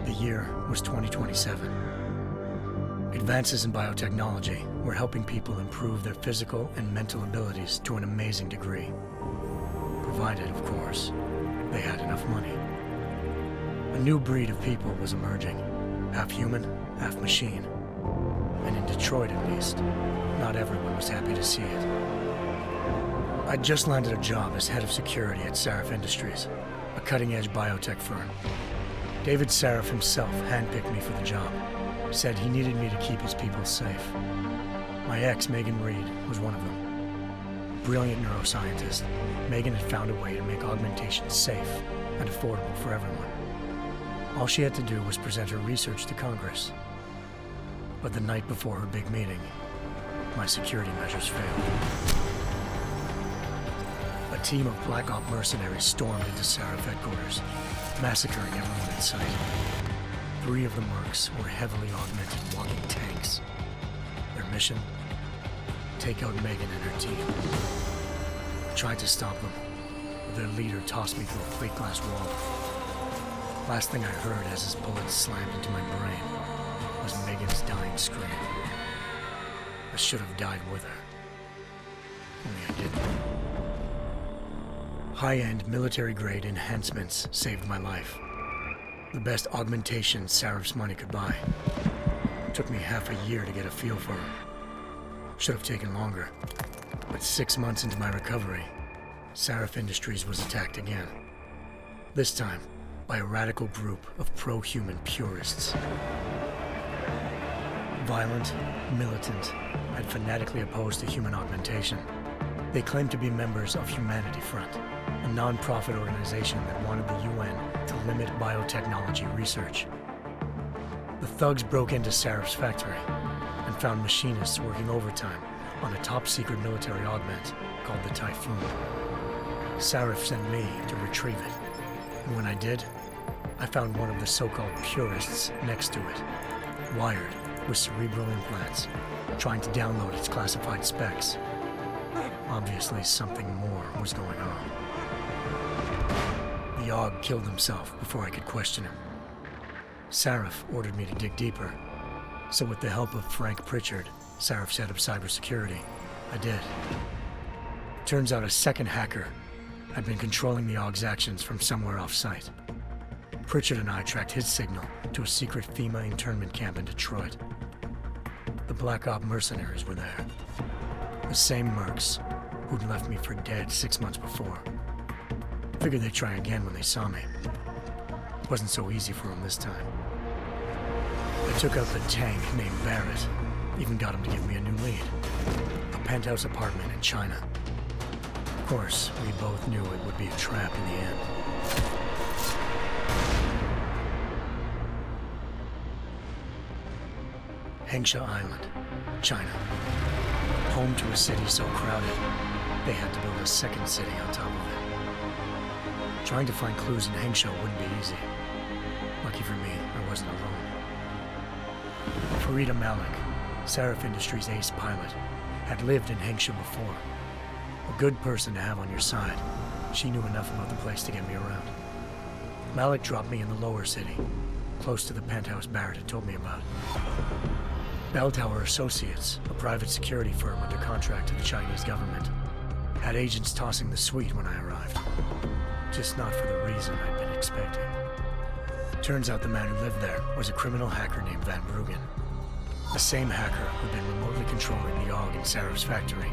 The year was 2027. Advances in biotechnology were helping people improve their physical and mental abilities to an amazing degree. Provided, of course, they had enough money. A new breed of people was emerging, half human, half machine. And in Detroit at least, not everyone was happy to see it. I'd just landed a job as head of security at Sarif Industries, a cutting-edge biotech firm. David Sarif himself handpicked me for the job, said he needed me to keep his people safe. My ex, Megan Reed, was one of them. Brilliant neuroscientist, Megan had found a way to make augmentation safe and affordable for everyone. All she had to do was present her research to Congress. But the night before her big meeting, my security measures failed. A team of Black Op mercenaries stormed into Sarif headquarters, massacring everyone in sight. 3 of the mercs were heavily augmented walking tanks. Their mission? Take out Megan and her team. I tried to stop them, but their leader tossed me through a plate glass wall. Last thing I heard as his bullets slammed into my brain was Megan's dying scream. I should have died with her. Only I didn't. High-end military-grade enhancements saved my life. The best augmentation Sarif's money could buy. It took me half a year to get a feel for her. Should have taken longer. But 6 months into my recovery, Sarif Industries was attacked again. This time, by a radical group of pro-human purists. Violent, militant, and fanatically opposed to human augmentation. They claimed to be members of Humanity Front, a non-profit organization that wanted the UN to limit biotechnology research. The thugs broke into Sarif's factory and found machinists working overtime on a top-secret military augment called the Typhoon. Sarif sent me to retrieve it, and when I did, I found one of the so-called purists next to it, wired with cerebral implants, trying to download its classified specs. Obviously, something more was going on. The AUG killed himself before I could question him. Sarif ordered me to dig deeper, so with the help of Frank Pritchard, Sarif's head of cybersecurity, I did. Turns out a second hacker had been controlling the AUG's actions from somewhere off-site. Pritchard and I tracked his signal to a secret FEMA internment camp in Detroit. The Black Op mercenaries were there. The same mercs who'd left me for dead 6 months before. Figured they'd try again when they saw me. Wasn't so easy for them this time. I took out the tank named Barrett, even got him to give me a new lead. A penthouse apartment in China. Of course, we both knew it would be a trap in the end. Hengsha Island, China. Home to a city so crowded, they had to build a second city on top of it. Trying to find clues in Hengsha wouldn't be easy. Lucky for me, I wasn't alone. Farida Malik, Sarif Industries' ace pilot, had lived in Hengsha before. A good person to have on your side. She knew enough about the place to get me around. Malik dropped me in the lower city, close to the penthouse Barrett had told me about. Bell Tower Associates, a private security firm under contract to the Chinese government, had agents tossing the suite when I arrived. Just not for the reason I'd been expecting. Turns out the man who lived there was a criminal hacker named Van Bruggen. The same hacker who'd been remotely controlling the AUG in Sarif's factory.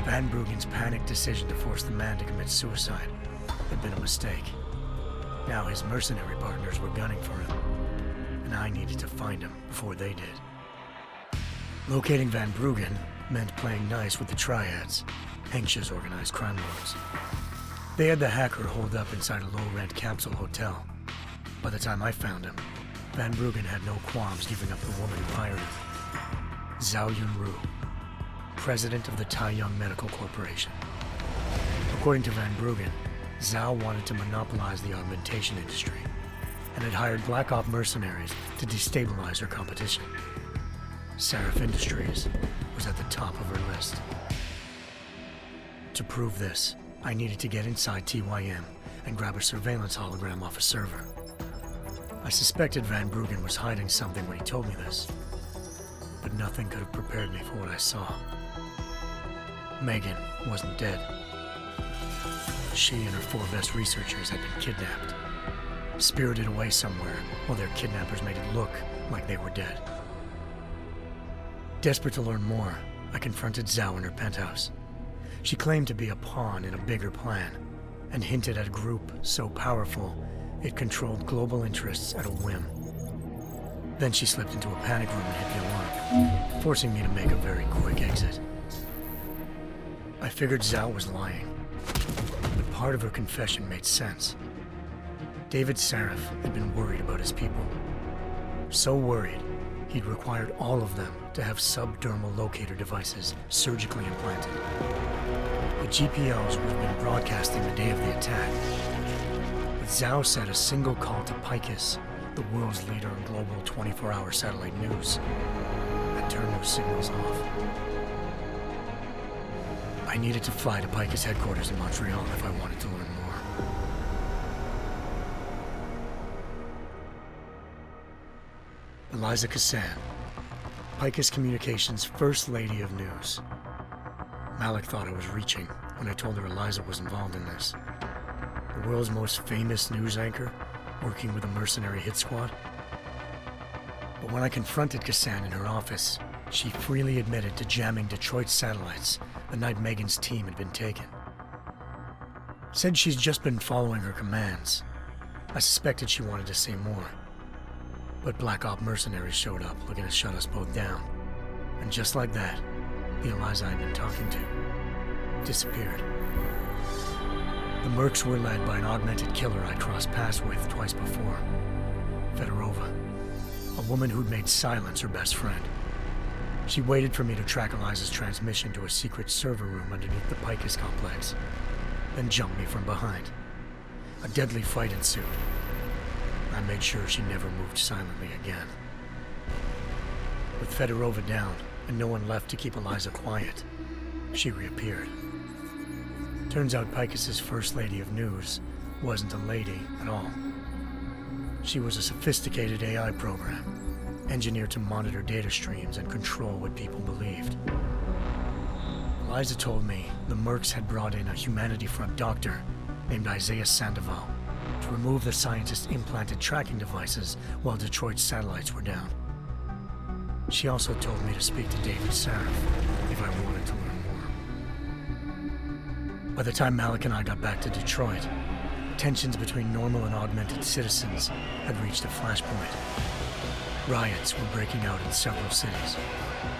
Van Bruggen's panicked decision to force the man to commit suicide had been a mistake. Now his mercenary partners were gunning for him, and I needed to find him before they did. Locating Van Bruggen meant playing nice with the triads, anxious organized crime lords. They had the hacker holed up inside a low-rent capsule hotel. By the time I found him, Van Bruggen had no qualms giving up the woman who hired him. Zhao Yunru, president of the Taiyang Medical Corporation. According to Van Bruggen, Zhao wanted to monopolize the augmentation industry and had hired Black Op mercenaries to destabilize her competition. Seraph Industries was at the top of her list. To prove this, I needed to get inside TYM and grab a surveillance hologram off a server. I suspected Van Bruggen was hiding something when he told me this, but nothing could have prepared me for what I saw. Megan wasn't dead. She and her 4 best researchers had been kidnapped, spirited away somewhere while their kidnappers made it look like they were dead. Desperate to learn more, I confronted Zhao in her penthouse. She claimed to be a pawn in a bigger plan, and hinted at a group so powerful it controlled global interests at a whim. Then she slipped into a panic room and hit the alarm, forcing me to make a very quick exit. I figured Zhao was lying, but part of her confession made sense. David Seraph had been worried about his people. So worried, he'd required all of them to have subdermal locator devices surgically implanted. The GPOs would have been broadcasting the day of the attack. But Zhao said a single call to Picus, the world's leader in global 24-hour satellite news, had turned those signals off. I needed to fly to Picus headquarters in Montreal if I wanted to learn more. Eliza Cassan, Picus Communications' First Lady of News. Malik thought I was reaching when I told her Eliza was involved in this. The world's most famous news anchor, working with a mercenary hit squad. But when I confronted Cassan in her office, she freely admitted to jamming Detroit's satellites the night Megan's team had been taken. Said she's just been following her commands. I suspected she wanted to say more. But Black Op mercenaries showed up looking to shut us both down. And just like that, the Eliza I'd been talking to disappeared. The Mercs were led by an augmented killer I crossed paths with twice before, Fedorova, a woman who'd made silence her best friend. She waited for me to track Eliza's transmission to a secret server room underneath the Picus complex, then jumped me from behind. A deadly fight ensued. I made sure she never moved silently again. With Fedorova down and no one left to keep Eliza quiet, she reappeared. Turns out Picus's First Lady of News wasn't a lady at all. She was a sophisticated AI program, engineered to monitor data streams and control what people believed. Eliza told me the Mercs had brought in a Humanity Front doctor named Isaiah Sandoval to remove the scientist's implanted tracking devices while Detroit's satellites were down. She also told me to speak to David Seraph if I wanted to learn more. By the time Malik and I got back to Detroit, tensions between normal and augmented citizens had reached a flashpoint. Riots were breaking out in several cities,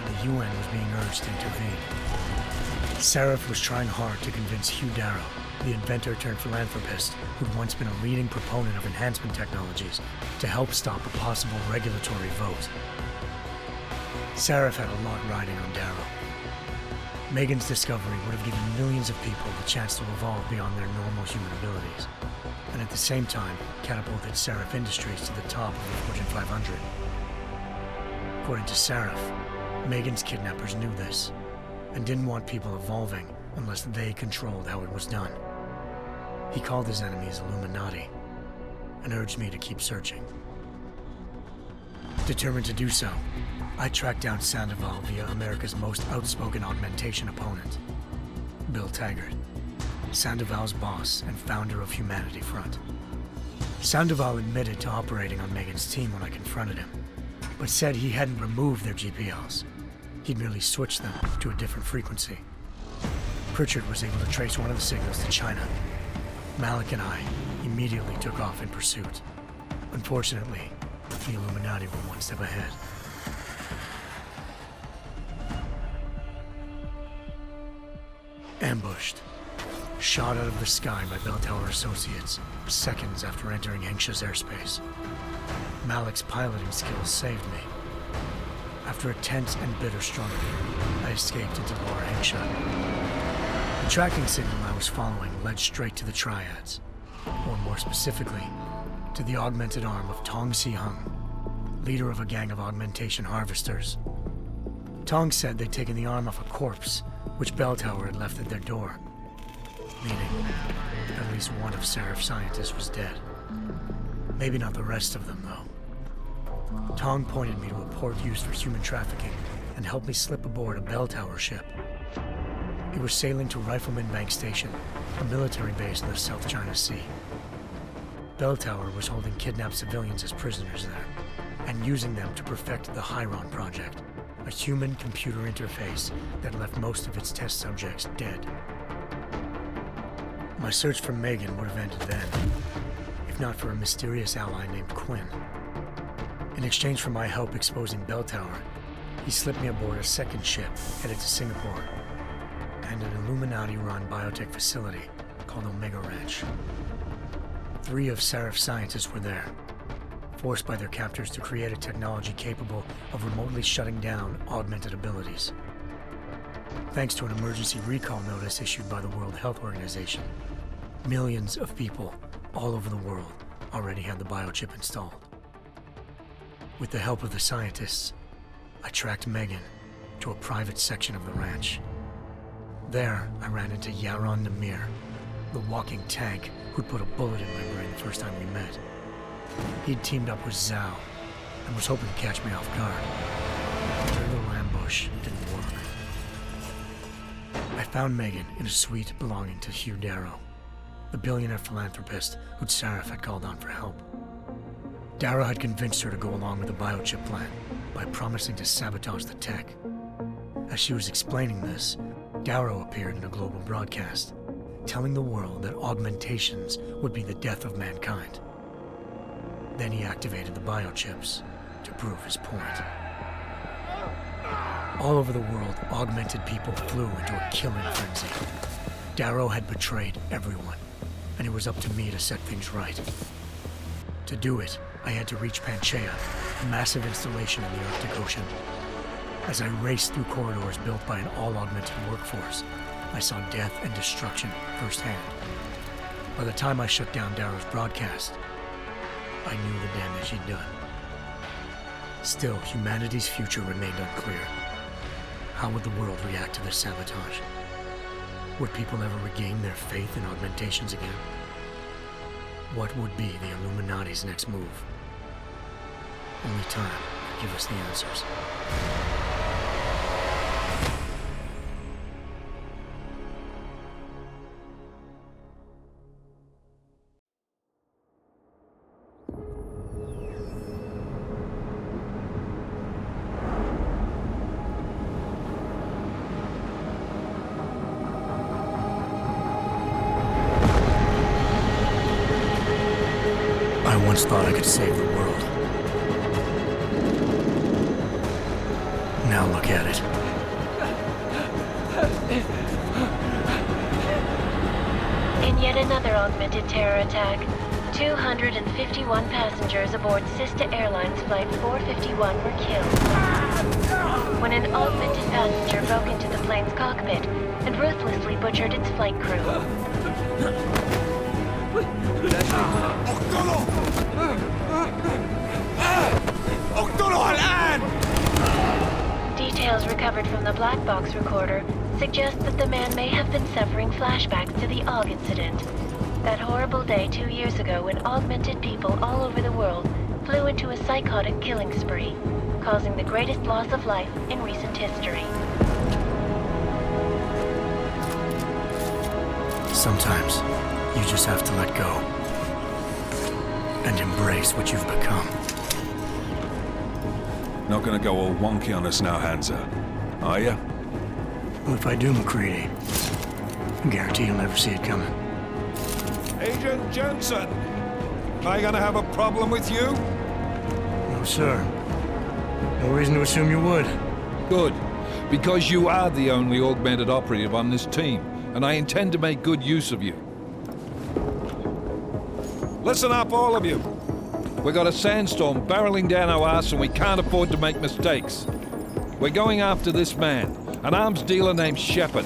and the UN was being urged to intervene. Seraph was trying hard to convince Hugh Darrow, the inventor turned philanthropist who'd once been a leading proponent of enhancement technologies, to help stop a possible regulatory vote. Seraph had a lot riding on Darrow. Megan's discovery would have given millions of people the chance to evolve beyond their normal human abilities, and at the same time catapulted Seraph Industries to the top of the Fortune 500. According to Seraph, Megan's kidnappers knew this, and didn't want people evolving unless they controlled how it was done. He called his enemies Illuminati, and urged me to keep searching. Determined to do so, I tracked down Sandoval via America's most outspoken augmentation opponent, Bill Taggart, Sandoval's boss and founder of Humanity Front. Sandoval admitted to operating on Megan's team when I confronted him, but said he hadn't removed their GPLs. He'd merely switched them to a different frequency. Pritchard was able to trace one of the signals to China. Malik and I immediately took off in pursuit. Unfortunately, the Illuminati were one step ahead. Ambushed. Shot out of the sky by Bell Tower associates, seconds after entering Hengsha's airspace. Malik's piloting skills saved me. After a tense and bitter struggle, I escaped into Lower Hengsha. The tracking signal I was following led straight to the Triads, or more specifically, to the augmented arm of Tong Si-hung, leader of a gang of augmentation harvesters. Tong said they'd taken the arm off a corpse, which Bell Tower had left at their door, meaning at least one of Seraph's scientists was dead. Maybe not the rest of them, though. Tong pointed me to a port used for human trafficking and helped me slip aboard a Bell Tower ship. It was sailing to Rifleman Bank Station, a military base in the South China Sea. Bell Tower was holding kidnapped civilians as prisoners there, and using them to perfect the Hyron Project, a human-computer interface that left most of its test subjects dead. My search for Megan would have ended then, if not for a mysterious ally named Quinn. In exchange for my help exposing Bell Tower, he slipped me aboard a second ship headed to Singapore, and an Illuminati-run biotech facility called Omega Ranch. 3 of Seraph's scientists were there, forced by their captors to create a technology capable of remotely shutting down augmented abilities. Thanks to an emergency recall notice issued by the World Health Organization, millions of people all over the world already had the biochip installed. With the help of the scientists, I tracked Megan to a private section of the ranch. There, I ran into Yaron Namir, the walking tank who'd put a bullet in my brain the first time we met. He'd teamed up with Zhao and was hoping to catch me off guard. Their little ambush didn't work. I found Megan in a suite belonging to Hugh Darrow, the billionaire philanthropist who'd Seraph had called on for help. Darrow had convinced her to go along with the biochip plan by promising to sabotage the tech. As she was explaining this, Darrow appeared in a global broadcast, telling the world that augmentations would be the death of mankind. Then he activated the biochips to prove his point. All over the world, augmented people flew into a killing frenzy. Darrow had betrayed everyone, and it was up to me to set things right. To do it, I had to reach Panchaea, a massive installation in the Arctic Ocean. As I raced through corridors built by an all-augmented workforce, I saw death and destruction firsthand. By the time I shut down Darrow's broadcast, I knew the damage he'd done. Still, humanity's future remained unclear. How would the world react to this sabotage? Would people ever regain their faith in augmentations again? What would be the Illuminati's next move? Only time could give us the answers. I once thought I could save the world. Now look at it. In yet another augmented terror attack, 251 passengers aboard Sister Airlines Flight 451 were killed when an augmented passenger broke into the plane's cockpit and ruthlessly butchered its flight crew. Details recovered from the black box recorder suggest that the man may have been suffering flashbacks to the AUG incident. That horrible day 2 years ago when augmented people all over the world flew into a psychotic killing spree, causing the greatest loss of life in recent history. Sometimes, you just have to let go and embrace what you've become. Not gonna go all wonky on us now, Hansa, are ya? Well, if I do, McCready, I guarantee you'll never see it coming. Agent Jensen! Am I gonna have a problem with you? No, sir. No reason to assume you would. Good. Because you are the only augmented operative on this team, and I intend to make good use of you. Listen up, all of you. We got a sandstorm barreling down our arse and we can't afford to make mistakes. We're going after this man, an arms dealer named Shepard.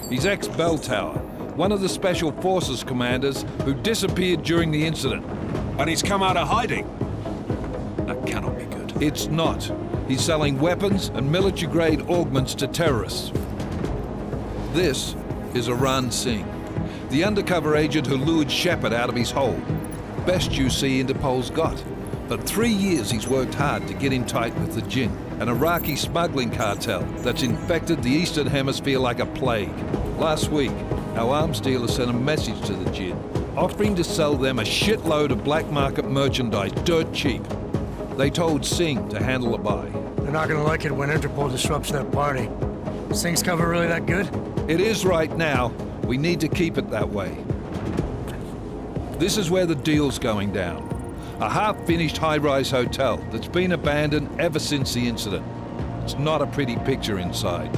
He's ex-Bell Tower, one of the Special Forces commanders who disappeared during the incident. And he's come out of hiding. That cannot be good. It's not. He's selling weapons and military-grade augments to terrorists. This is Aran Singh, the undercover agent who lured Shepard out of his hole. Best you see Interpol's got. For 3 years he's worked hard to get in tight with the Jinn, an Iraqi smuggling cartel that's infected the Eastern Hemisphere like a plague. Last week, our arms dealer sent a message to the Jinn, offering to sell them a shitload of black market merchandise dirt cheap. They told Singh to handle the buy. They're not gonna like it when Interpol disrupts their party. Is Singh's cover really that good? It is right now. We need to keep it that way. This is where the deal's going down. A half-finished high-rise hotel that's been abandoned ever since the incident. It's not a pretty picture inside.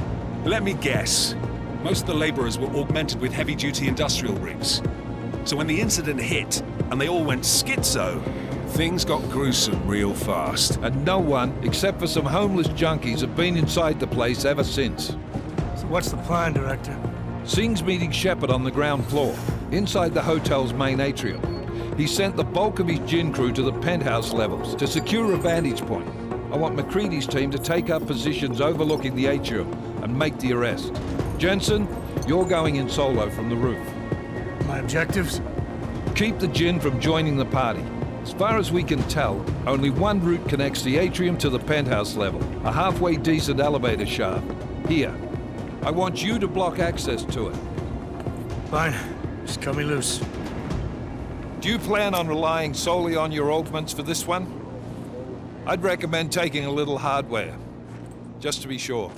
Let me guess. Most of the laborers were augmented with heavy-duty industrial rigs. So when the incident hit, and they all went schizo, things got gruesome real fast. And no one, except for some homeless junkies, have been inside the place ever since. So what's the plan, Director? Singh's meeting Shepard on the ground floor, inside the hotel's main atrium. He sent the bulk of his Jinn crew to the penthouse levels to secure a vantage point. I want McCready's team to take up positions overlooking the atrium and make the arrest. Jensen, you're going in solo from the roof. My objectives? Keep the Jinn from joining the party. As far as we can tell, only one route connects the atrium to the penthouse level, a halfway decent elevator shaft. Here. I want you to block access to it. Fine. Just cut me loose. Do you plan on relying solely on your augments for this one? I'd recommend taking a little hardware, just to be sure.